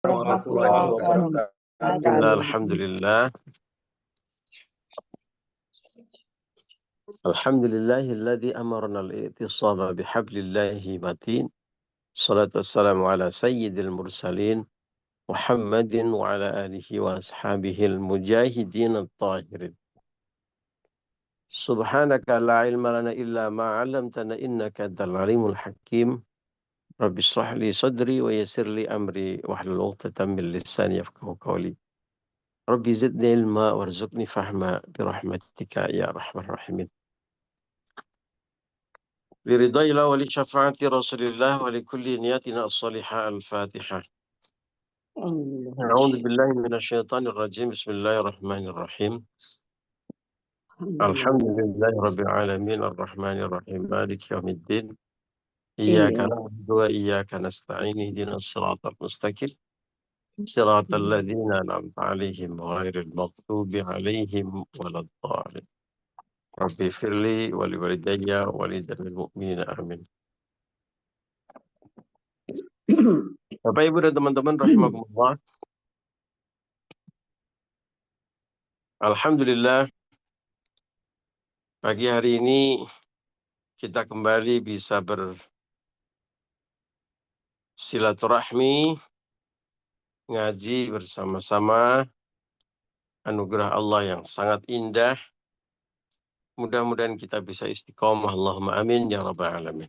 warahmatullahi wabarakatuh. Alhamdulillah. Alhamdulillahilladzi amarna al-i'tisama bihablillahi matin. Salatu wassalamu ala sayyidil mursalin Muhammadin wa ala alihi wa ashabihi al-mujahidin at-tahirin. Subhanaka la ilma lana illa ma 'allamtana innaka antal alimul hakim. Rabbi shrah li sadri wa yassir li amri wahlul 'uqdatam min lisani yafqahu qawli. Rabbi zidni ilma warzuqni fahma birahmatika ya arhamar rahimin. Biridailah wali syafaati Rasulillah wali kulli niyatina as-salihah al-Fatihah. A'udzu billahi minasyaitonir rajim. Bismillahirrahmanirrahim. Alhamdulillahi rabbil alamin arrahmanir rahim maliki yaumiddin. Iyyaka na'budu wa iyyaka nasta'in ihdinas siratal mustaqim. Siratal ladzina an'amta 'alaihim ghairil maghdubi 'alaihim waladdallin. Rabbi firli wa liwalidayya wa lidamil mu'minina amin. Bapak Ibu dan teman-teman rahimakumullah. Alhamdulillah pagi hari ini kita kembali bisa bersilaturahmi, ngaji bersama-sama, anugerah Allah yang sangat indah. Mudah-mudahan kita bisa istiqomah. Allahumma amin ya rabbal alamin.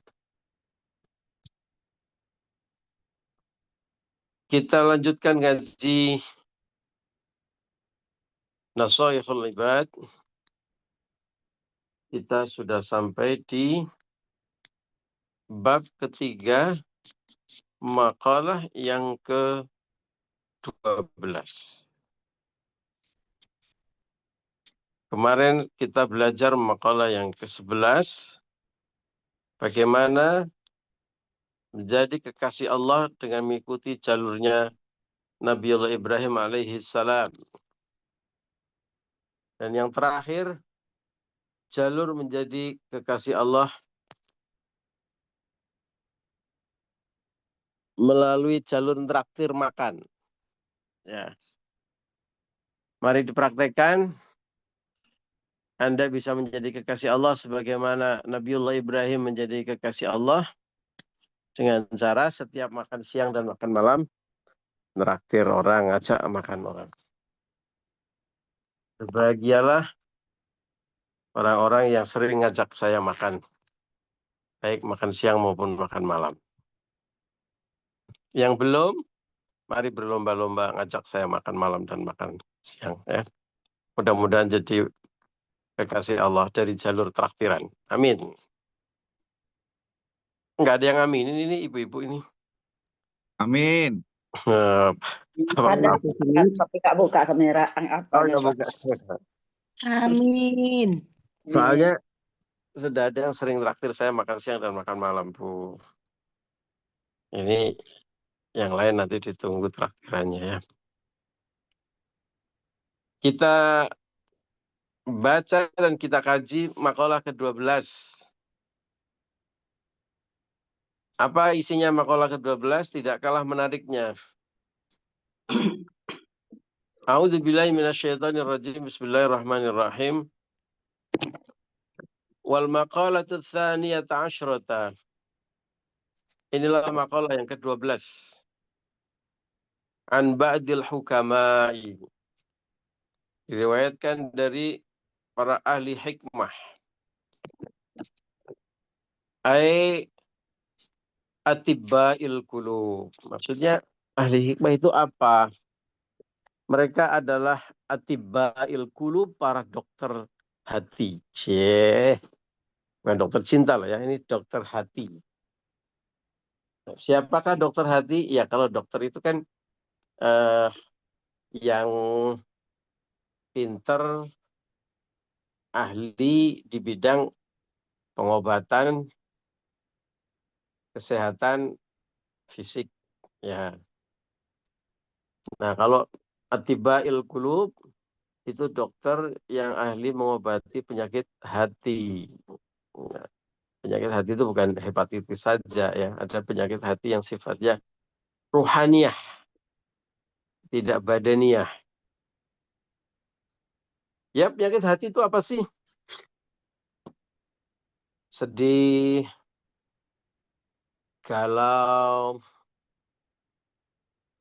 Kita lanjutkan ngaji Nasaihul Ibad. Kita sudah sampai di bab ketiga, makalah yang ke-12. Kemarin kita belajar makalah yang ke-11. Bagaimana menjadi kekasih Allah dengan mengikuti jalurnya Nabiullah Ibrahim alaihi salam. Dan yang terakhir, jalur menjadi kekasih Allah melalui jalur traktir makan. Ya. Mari dipraktekkan. Anda bisa menjadi kekasih Allah sebagaimana Nabiullah Ibrahim menjadi kekasih Allah dengan cara setiap makan siang dan makan malam traktir orang, ngajak makan orang. Berbahagialah orang-orang yang sering ngajak saya makan, baik makan siang maupun makan malam. Yang belum, mari berlomba-lomba ngajak saya makan malam dan makan siang. Ya. Mudah-mudahan jadi kekasih Allah dari jalur traktiran. Amin. Enggak ada yang aminin ini ibu-ibu ini. Amin. Ada, tapi Kak buka kamera. Oh, ya, buka. Amin. Soalnya sudah ada yang sering traktir saya makan siang dan makan malam, Bu. Ini yang lain nanti ditunggu traktirannya ya. Kita baca dan kita kaji makalah ke-12. Apa isinya makalah ke-12? Tidak kalah menariknya. A'udzubillahi minasyaitonirrajim. Bismillahirrahmanirrahim. Wal maqalatu tsaniyata asyrata. Inilah makalah yang ke-12. An ba'dil hukama'i. Diriwayatkan dari para ahli hikmah. Ai atibba'il qulub. Maksudnya ahli hikmah itu apa? Mereka adalah atibba'il qulub, para dokter hati. Bukan dokter cinta lah ya, ini dokter hati. Siapakah dokter hati? Ya kalau dokter itu kan yang pinter, ahli di bidang pengobatan, kesehatan fisik. Ya. Nah kalau atibba'il qulub itu dokter yang ahli mengobati penyakit hati. Nah, penyakit hati itu bukan hepatitis saja ya, ada penyakit hati yang sifatnya ruhaniyah. tidak badaniyah. Ya, penyakit hati itu apa sih? Sedih, galau,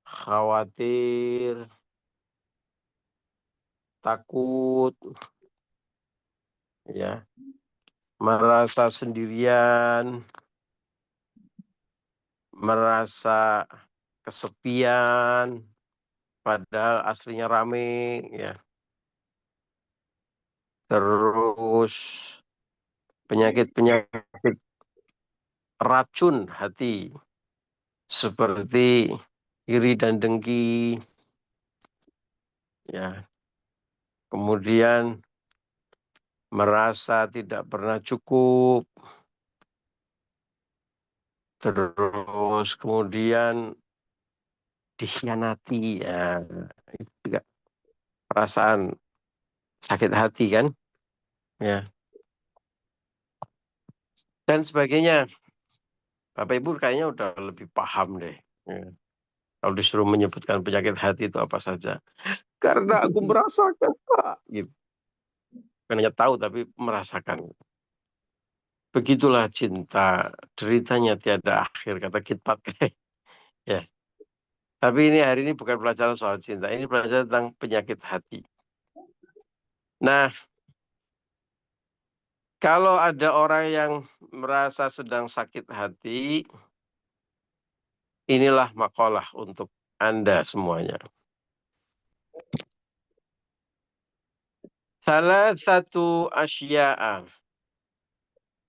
khawatir, takut, ya, merasa sendirian, merasa kesepian, padahal aslinya rame, ya. Terus penyakit-penyakit racun hati seperti iri dan dengki, ya. Kemudian merasa tidak pernah cukup, terus kemudian dikhianati, ya. Itu juga perasaan sakit hati kan, ya. Dan sebagainya. Bapak Ibu kayaknya udah lebih paham deh. Ya. Kalau disuruh menyebutkan penyakit hati itu apa saja. Karena aku merasakan, Pak. Gitu. Bukan hanya tahu, tapi merasakan. Begitulah cinta. Deritanya tiada akhir, kata Kitpat. Ya. Tapi ini hari ini bukan pelajaran soal cinta. Ini pelajaran tentang penyakit hati. Nah, kalau ada orang yang merasa sedang sakit hati, inilah makalah untuk Anda semuanya. Salah satu asya'a.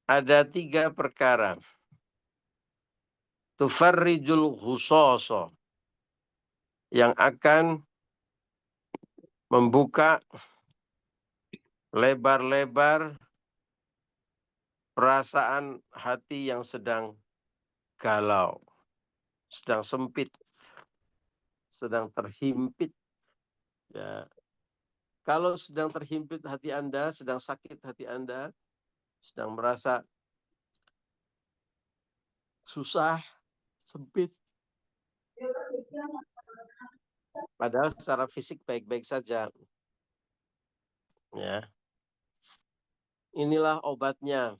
Ada 3 perkara. Tufarrijul ghusoso. Yang akan membuka lebar-lebar perasaan hati yang sedang galau. Sedang sempit. Sedang terhimpit. Ya. Kalau sedang terhimpit hati Anda, sedang sakit hati Anda, sedang merasa susah, sempit. Padahal secara fisik baik-baik saja. Ya. Inilah obatnya.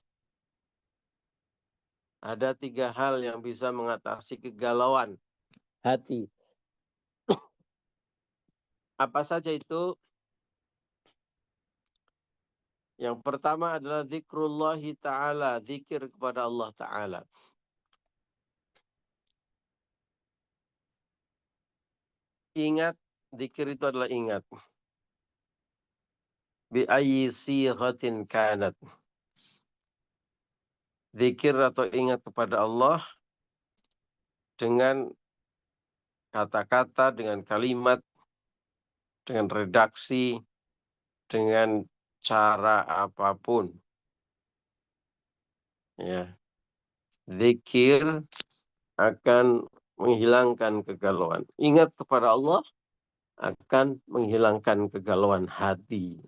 Ada 3 hal yang bisa mengatasi kegalauan hati. Apa saja itu? Yang pertama adalah zikrullahi ta'ala, zikir kepada Allah Ta'ala. Ingat, zikir itu adalah ingat. Bi ayyi sighatin kanat. Zikir atau ingat kepada Allah dengan kata-kata, dengan kalimat, dengan redaksi, dengan cara apapun. Ya. Zikir akan menghilangkan kegalauan. Ingat kepada Allah akan menghilangkan kegalauan hati.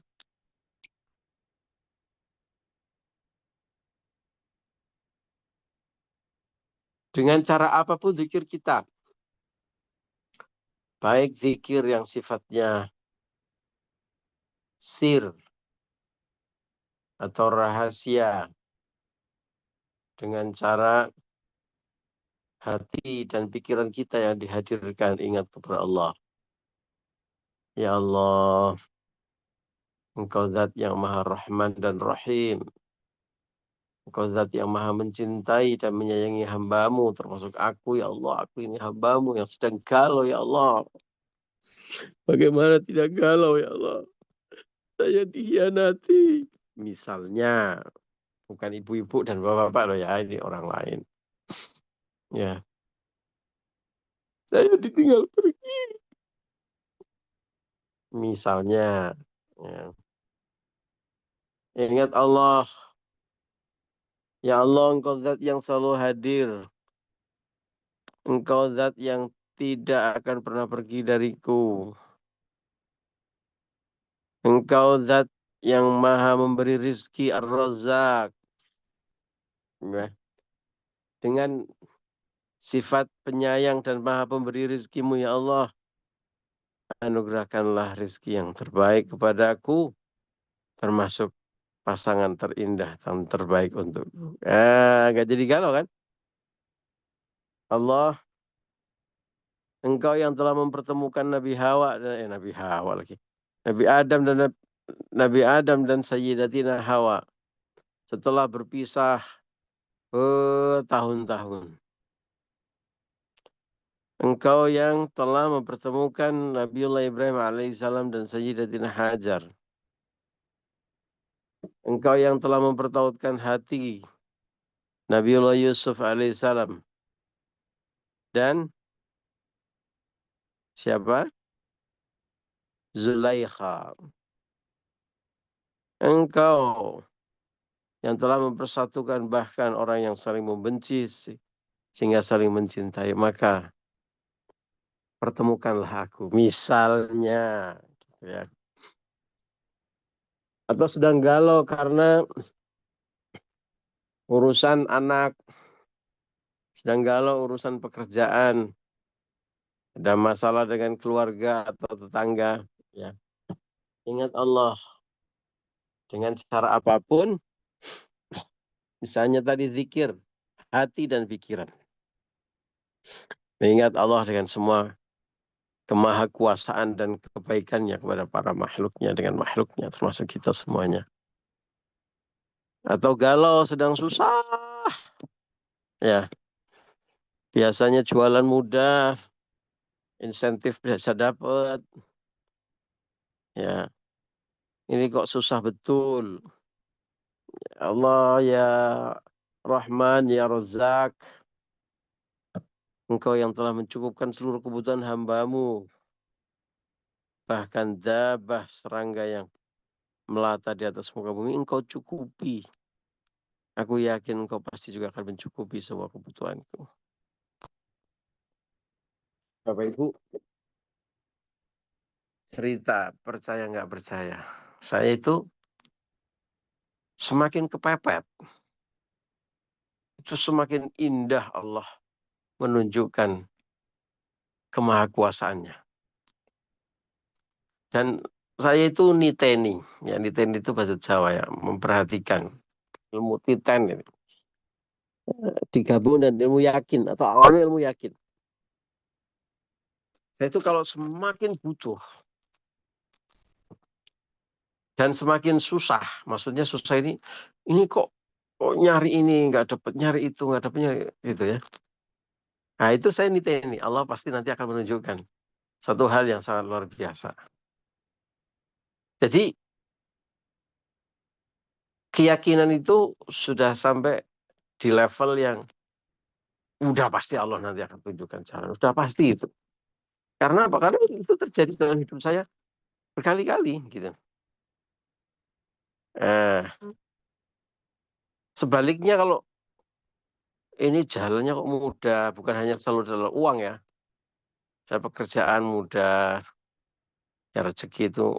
Dengan cara apapun zikir kita. Baik zikir yang sifatnya sir atau rahasia. Dengan cara hati dan pikiran kita yang dihadirkan ingat kepada Allah. Ya Allah, Engkau zat yang maha rahman dan rahim. Engkau zat yang maha mencintai dan menyayangi hambamu, termasuk aku, ya Allah. Aku ini hambamu yang sedang galau, ya Allah. Bagaimana tidak galau, ya Allah. Saya dikhianati. Misalnya, bukan ibu-ibu dan bapak-bapak loh ya, ini orang lain. Ya. Saya ditinggal pergi. Misalnya, ya. Ingat Allah. Ya Allah, Engkau zat yang selalu hadir. Engkau zat yang tidak akan pernah pergi dariku. Engkau zat yang maha memberi rizki ar-Razzaq. Ya. Dengan sifat penyayang dan maha pemberi rizkimu, ya Allah. anugerahkanlah rezeki yang terbaik kepadaku, termasuk pasangan terindah dan terbaik untukku. Gak jadi galau kan? Allah, Engkau yang telah mempertemukan Nabi Hawa dan Nabi Hawa lagi. Nabi Adam dan Sayyidatina Hawa setelah berpisah bertahun-tahun. Engkau yang telah mempertemukan Nabiullah Ibrahim alaihissalam dan Sayyidatina Hajar. Engkau yang telah mempertautkan hati Nabiullah Yusuf alaihissalam. Dan siapa? Zulaikha. Engkau yang telah mempersatukan bahkan orang yang saling membenci sehingga saling mencintai. Maka pertemukanlah aku. Misalnya. Gitu ya. Atau sedang galau karena urusan anak. Sedang galau urusan pekerjaan. Ada masalah dengan keluarga atau tetangga. Ya. Ingat Allah. Dengan cara apapun. Misalnya tadi zikir. Hati dan pikiran. Mengingat Allah dengan semua kemahakuasaan dan kebaikannya kepada para makhluknya dengan makhluknya. Termasuk kita semuanya. Atau galau sedang susah. Ya. Biasanya jualan mudah. Insentif bisa dapat. Ya. Ini kok susah betul. Ya Allah ya Rahman ya Razak. Engkau yang telah mencukupkan seluruh kebutuhan hambamu. Bahkan dabah serangga yang melata di atas muka bumi. Engkau cukupi. Aku yakin engkau pasti juga akan mencukupi semua kebutuhanku. Bapak Ibu. Cerita percaya nggak percaya. Saya itu semakin kepepet. Itu semakin indah Allah menunjukkan kemahakuasaannya. Dan saya itu niteni. Ya, niteni itu bahasa Jawa ya. Memperhatikan. Ilmu titen ini. Digabung dan ilmu yakin. Atau awalnya ilmu yakin. Saya itu kalau semakin butuh. Dan semakin susah. Maksudnya susah ini kok nyari ini nggak dapat, nyari itu nggak dapat, nyari gitu ya. Nah itu saya niteni. Allah pasti nanti akan menunjukkan satu hal yang sangat luar biasa. Jadi keyakinan itu sudah sampai di level yang udah pasti Allah nanti akan tunjukkan cara. Udah pasti itu. Karena apa? Karena itu terjadi dalam hidup saya berkali-kali gitu. Sebaliknya kalau ini jalannya kok mudah, bukan hanya selalu dalam uang ya. Saya pekerjaan mudah, ya rezeki itu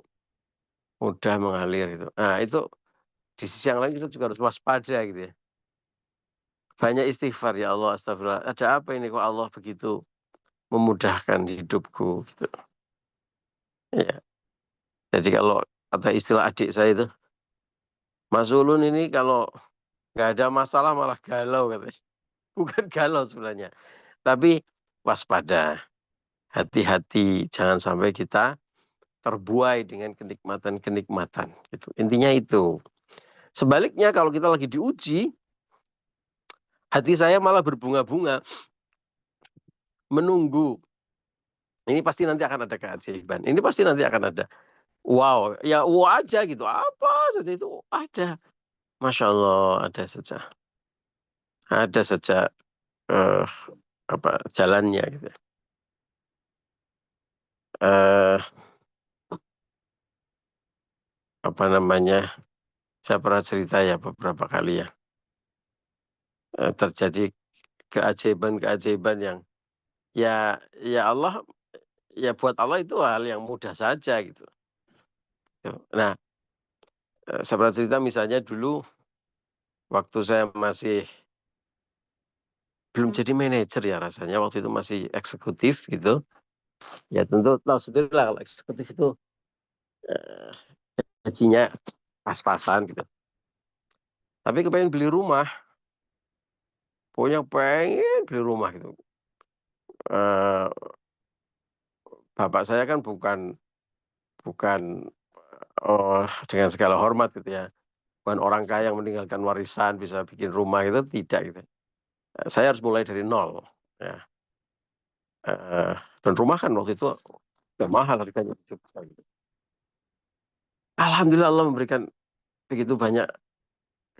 mudah mengalir gitu. Nah itu di sisi yang lain kita juga harus waspada gitu ya. Banyak istighfar ya Allah, astagfirullah. Ada apa ini kok Allah begitu memudahkan hidupku gitu. Ya. Jadi kalau kata istilah adik saya itu, Mas Ulun ini kalau nggak ada masalah malah galau katanya. Bukan galau sebenarnya. Tapi waspada. Hati-hati. Jangan sampai kita terbuai dengan kenikmatan-kenikmatan. Gitu. Intinya itu. Sebaliknya kalau kita lagi diuji, hati saya malah berbunga-bunga. Menunggu. Ini pasti nanti akan ada keajaiban. Ini pasti nanti akan ada. Wow. Ya wow aja gitu. Apa saja itu ada. Masya Allah ada saja. Ada saja jalannya gitu. Apa namanya? Saya pernah cerita ya beberapa kali ya. Terjadi keajaiban-keajaiban yang ya Allah ya buat Allah itu hal yang mudah saja gitu. Nah, saya pernah cerita misalnya dulu waktu saya masih belum jadi manajer ya rasanya, waktu itu masih eksekutif gitu. Ya tentu tahu sendiri lah kalau eksekutif itu eh, gajinya pas-pasan gitu. Tapi kepengen beli rumah, pokoknya pengen beli rumah gitu. Eh, bapak saya kan bukan bukan dengan segala hormat gitu ya, bukan orang kaya yang meninggalkan warisan bisa bikin rumah itu tidak gitu. Saya harus mulai dari nol. Ya. Eh, dan rumah kan waktu itu udah mahal harganya. Alhamdulillah Allah memberikan begitu banyak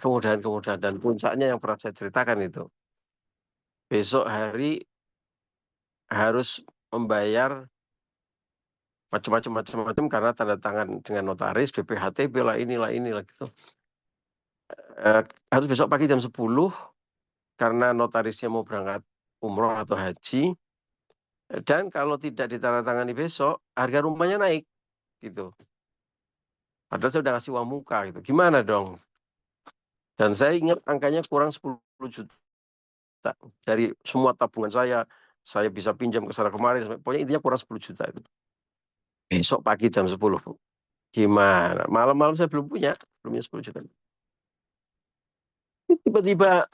kemudahan-kemudahan dan puncaknya yang pernah saya ceritakan itu. Besok hari harus membayar macam-macam karena tanda tangan dengan notaris, BPHTB lah inilah gitu. Harus besok pagi jam 10 karena notarisnya mau berangkat umroh atau haji. Dan kalau tidak ditandatangani besok, harga rumahnya naik gitu. Padahal saya udah ngasih uang muka gitu. Gimana dong? Dan saya ingat angkanya kurang 10 juta. Dari semua tabungan saya bisa pinjam ke sana kemarin. Pokoknya intinya kurang 10 juta itu. Besok pagi jam 10. Gimana? Malam-malam saya belum punya 10 juta. Tiba-tiba,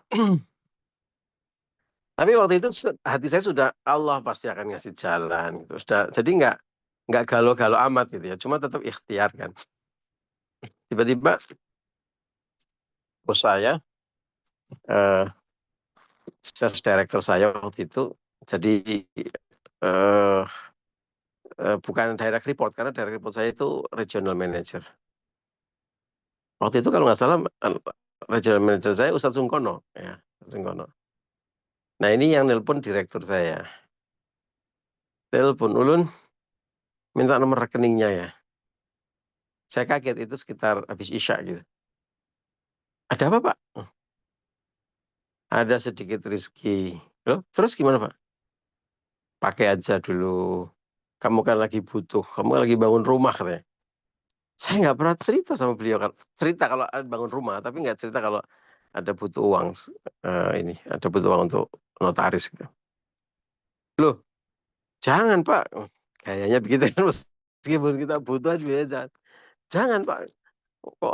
tapi waktu itu hati saya sudah Allah pasti akan ngasih jalan. Gitu. Jadi nggak galau-galau amat gitu ya. Cuma tetap ikhtiar kan. Tiba-tiba bos saya, sales director saya waktu itu, jadi eh, bukan direct report karena direct report saya itu regional manager. Waktu itu kalau nggak salah regional manager saya Ustadz Sungkono, ya, Sungkono. Nah ini yang nelpon direktur saya. Telepon Ulun, minta nomor rekeningnya ya. Saya kaget itu sekitar habis Isya gitu. Ada apa Pak? Ada sedikit rezeki. Loh, terus gimana Pak? Pakai aja dulu. Kamu kan lagi butuh, kamu lagi bangun rumah katanya. Saya nggak pernah cerita sama beliau kan. Cerita kalau bangun rumah, tapi nggak cerita kalau ada butuh uang ada butuh uang untuk notaris gitu. Loh, jangan Pak. Kayaknya begitu kan meskipun kita butuh aja. Jangan Pak. Kok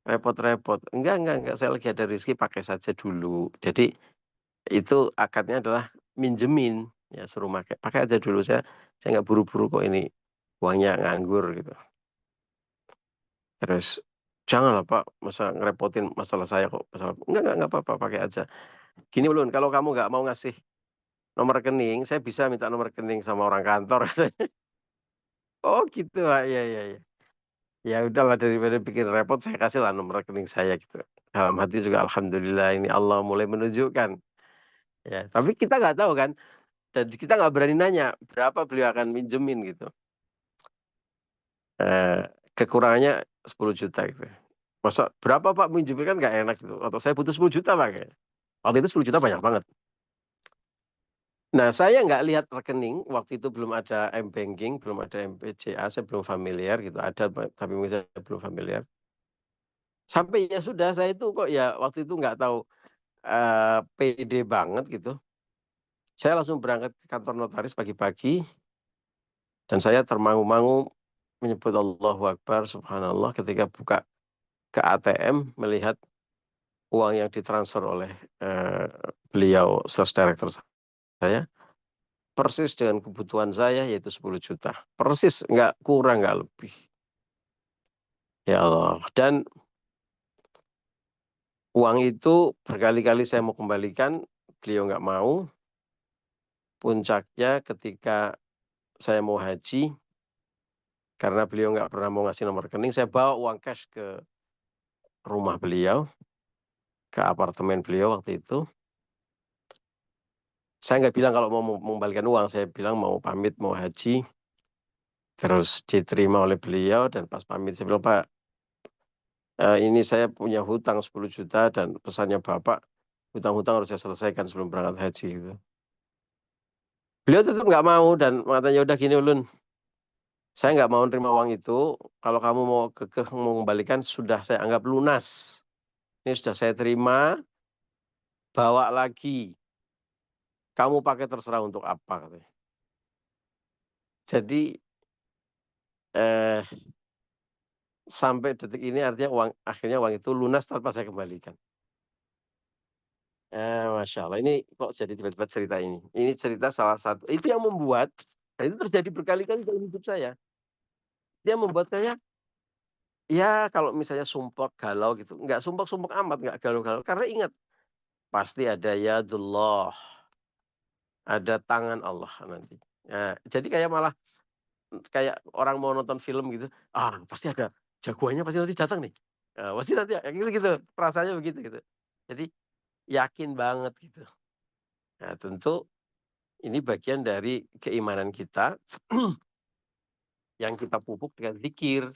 repot-repot. Enggak. Saya lagi ada rezeki pakai saja dulu. Jadi itu akadnya adalah minjemin. Ya suruh pakai aja dulu. Saya nggak buru-buru kok ini uangnya nganggur gitu. Terus janganlah Pak, masa ngerepotin masalah saya kok. Enggak apa-apa, pakai aja. Gini Ulun, kalau kamu nggak mau ngasih nomor rekening, saya bisa minta nomor rekening sama orang kantor. Oh gitu Pak, iya. Ya udahlah daripada bikin repot, saya kasih lah nomor rekening saya gitu. Dalam hati juga Alhamdulillah ini Allah mulai menunjukkan. Ya, tapi kita nggak tahu kan, dan kita nggak berani nanya berapa beliau akan minjemin gitu. Kekurangannya 10 juta gitu. Masa berapa Pak minjemin kan nggak enak gitu. Atau saya butuh 10 juta Pak. Kayak. Waktu itu 10 juta banyak banget. Nah saya nggak lihat rekening. Waktu itu belum ada M-Banking, belum ada MPCA. Saya belum familiar gitu. Ada tapi mungkin saya belum familiar. Sampai ya sudah saya itu kok ya waktu itu nggak tahu pede banget gitu. Saya langsung berangkat ke kantor notaris pagi-pagi. Dan saya termangu-mangu menyebut Allahu Akbar, Subhanallah ketika buka ke ATM melihat uang yang ditransfer oleh beliau sales director saya persis dengan kebutuhan saya yaitu 10 juta. Persis, nggak kurang, nggak lebih. Ya Allah. Dan uang itu berkali-kali saya mau kembalikan, beliau nggak mau. Puncaknya ketika saya mau haji, karena beliau nggak pernah mau ngasih nomor rekening, saya bawa uang cash ke rumah beliau, ke apartemen beliau waktu itu. Saya nggak bilang kalau mau mengembalikan uang, saya bilang mau pamit, mau haji. Terus diterima oleh beliau dan pas pamit saya bilang, Pak, ini saya punya hutang 10 juta dan pesannya Bapak, hutang-hutang harus saya selesaikan sebelum berangkat haji gitu. Beliau tetap nggak mau dan katanya udah gini Ulun, saya nggak mau nerima uang itu, kalau kamu mau kekeh mau mengembalikan sudah saya anggap lunas. Ini sudah saya terima, bawa lagi. Kamu pakai terserah untuk apa katanya. Jadi sampai detik ini artinya akhirnya uang itu lunas tanpa saya kembalikan. Masya Allah, ini kok jadi tiba-tiba cerita ini. Ini cerita salah satu, itu yang membuat, dan itu terjadi berkali-kali dalam hidup saya. Dia membuat saya, ya kalau misalnya sumpek, galau gitu, nggak sumpek-sumpek amat, nggak galau-galau. Karena ingat, pasti ada yadullah, ada tangan Allah nanti. Jadi kayak malah, kayak orang mau nonton film gitu, pasti ada jagoannya, pasti nanti datang nih. Pasti nanti, gitu, perasaannya begitu gitu. Jadi yakin banget gitu. Nah tentu ini bagian dari keimanan kita yang kita pupuk dengan zikir.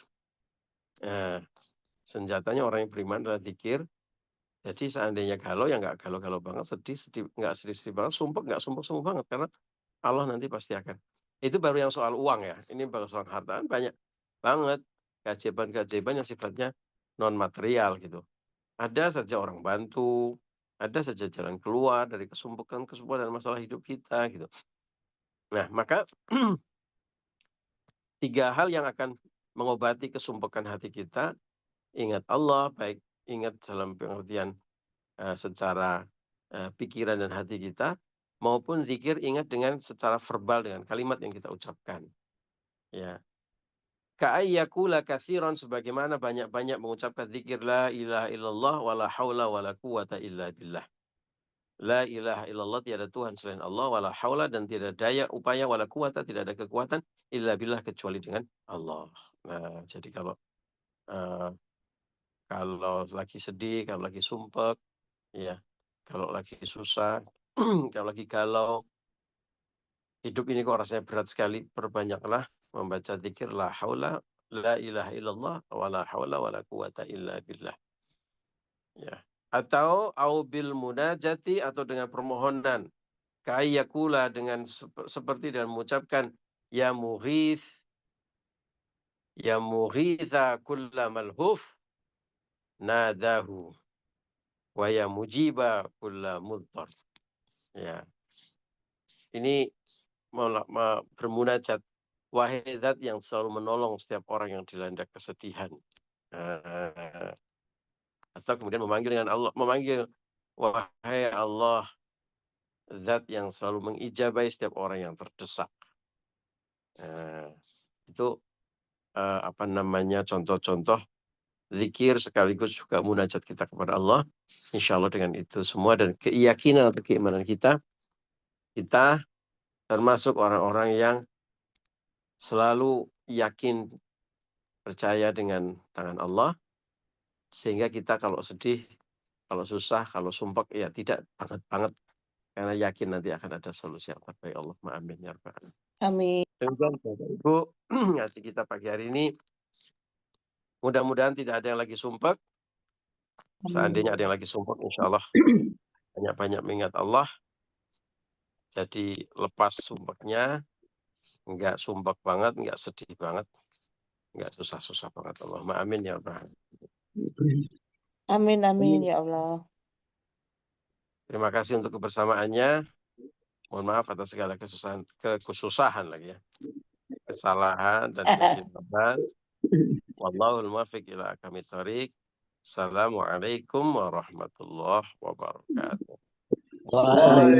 Senjatanya orang yang beriman adalah zikir. Jadi seandainya galau, ya nggak galau-galau banget, sedih nggak sedih-sedih banget, sumpek nggak sumpek-sumpek banget, karena Allah nanti pasti akan. Itu baru yang soal uang ya. Ini baru soal harta, banyak banget keajaiban-keajaiban yang sifatnya non material gitu. Ada saja orang bantu, ada saja jalan keluar dari kesumpekan dan masalah hidup kita gitu. Nah, maka 3 hal yang akan mengobati kesumpekan hati kita, ingat Allah, baik ingat dalam pengertian secara pikiran dan hati kita, maupun zikir ingat dengan secara verbal dengan kalimat yang kita ucapkan. Ya. Ka'ayyakula katsiran, sebagaimana banyak-banyak mengucapkan zikir la ilaha illallah wala haula wala quwata illa billah. La ilaha illallah, tiada Tuhan selain Allah, wala haula, dan tidak daya upaya, wala quwata, tidak ada kekuatan, illa billah, kecuali dengan Allah. Nah, jadi kalau lagi sedih, kalau lagi sumpek, ya, kalau lagi susah, kalau lagi galau, hidup ini kok rasanya berat sekali, perbanyaklah membaca zikir la haula, la ilaha illallah, wala haula, wala quwata illa billah. Ya. Atau au bil munajati, atau dengan permohonan. Ka'ayyakula, dengan seperti dan mengucapkan ya mughitha kulla malhuf nadahu wa ya mujiba kulla mudhar. Ya. Ini bermunajat, wahai zat yang selalu menolong setiap orang yang dilanda kesedihan. Atau kemudian memanggil dengan Allah, wahai Allah, zat yang selalu mengijabai setiap orang yang terdesak. Itu contoh-contoh zikir sekaligus juga munajat kita kepada Allah. Insya Allah dengan itu semua dan keyakinan atau keimanan kita termasuk orang-orang yang selalu yakin, percaya dengan tangan Allah, sehingga kita kalau sedih, kalau susah, kalau sumpek, ya tidak banget-banget, karena yakin nanti akan ada solusi yang terbaik. Allahumma amin ya rabbal alamin. Amin. Demikian Bapak Ibu ngaji kita pagi hari ini. Mudah-mudahan tidak ada yang lagi sumpek. Seandainya ada yang lagi sumpek, insya Allah banyak-banyak mengingat Allah. Jadi lepas sumpeknya, nggak sumpek banget, nggak sedih banget, nggak susah-susah banget. Allahumma amin ya rabbal alamin. Amin, amin ya Allah. Terima kasih untuk kebersamaannya. Mohon maaf atas segala kekhususahan lagi ya. Kesalahan dan kesilapan. Wallahul muwaffiq ila aqwamit thoriq. Assalamualaikum warahmatullahi wabarakatuh.